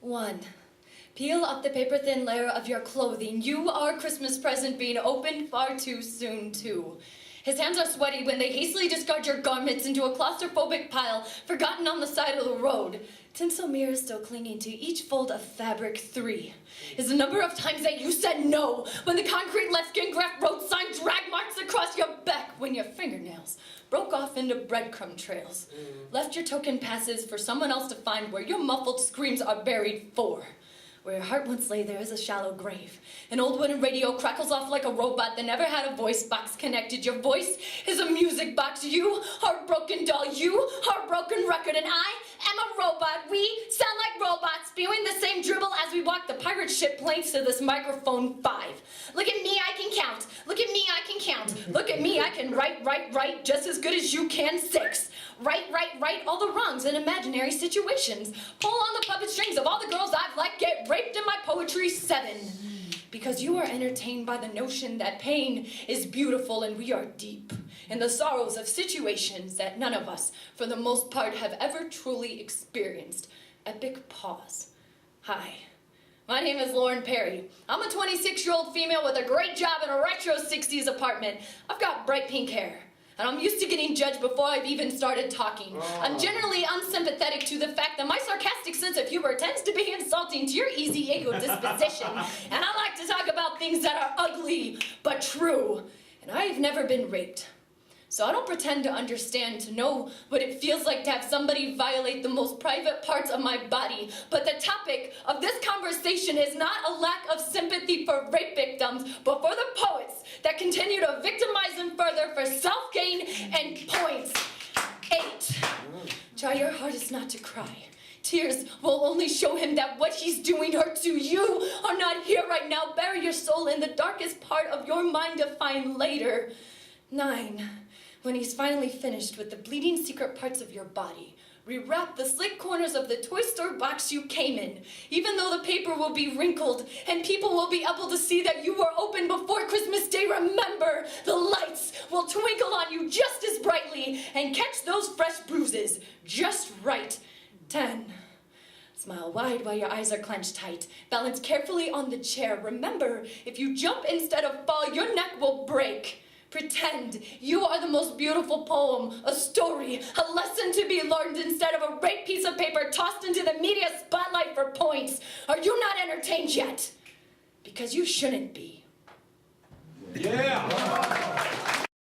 1. Peel up the paper-thin layer of your clothing. You are Christmas present being opened far too soon, too. His hands are sweaty when they hastily discard your garments into a claustrophobic pile forgotten on the side of the road. Tinsel mirrors still clinging to each fold of fabric. 3 is the number of times that you said no when the concrete left skin graft road sign drag marks across your back when your fingernails broke off into breadcrumb trails. Left your token passes for someone else to find where your muffled screams are buried. 4. Where your heart once lay, there is a shallow grave. An old wooden radio crackles off like a robot that never had a voice box connected. Your voice is a music box. You, heartbroken doll. You, heartbroken record. And I am a robot. We sound like robots, spewing the same dribble as we walk the pirate ship planks to this microphone. 5. Look at me, I can count. Look at me, I can count. Look at me, I can write just as good as you can. 6. Right all the wrongs in imaginary situations. Pull on the puppet strings of all the girls I've let get raped in my poetry. 7. Because you are entertained by the notion that pain is beautiful and we are deep in the sorrows of situations that none of us, for the most part, have ever truly experienced. Epic pause. Hi. My name is Lauren Perry. I'm a 26-year-old female with a great job in a retro 60s apartment. I've got bright pink hair. And I'm used to getting judged before I've even started talking. I'm generally unsympathetic to the fact that my sarcastic sense of humor tends to be insulting to your easy ego disposition. And I like to talk about things that are ugly but true. And I've never been raped. So I don't pretend to understand, to know what it feels like to have somebody violate the most private parts of my body. But the topic of this conversation is not a lack of sympathy for rape victims, but for the poets that continue to victimize them further for self-gain and points. 8. Try your hardest not to cry. Tears will only show him that what he's doing hurts you. You are not here right now. Bury your soul in the darkest part of your mind to find later. 9. When he's finally finished with the bleeding secret parts of your body, rewrap the slick corners of the toy store box you came in, even though the paper will be wrinkled and people will be able to see that you were open before Christmas Day. Remember, the lights will twinkle on you just as brightly and catch those fresh bruises just right. 10. Smile wide while your eyes are clenched tight. Balance carefully on the chair. Remember, if you jump instead of fall, your neck will break. Pretend you are the most beautiful poem, a story, a lesson to be learned instead of a raped piece of paper tossed into the media spotlight for points. Are you not entertained yet? Because you shouldn't be. Yeah!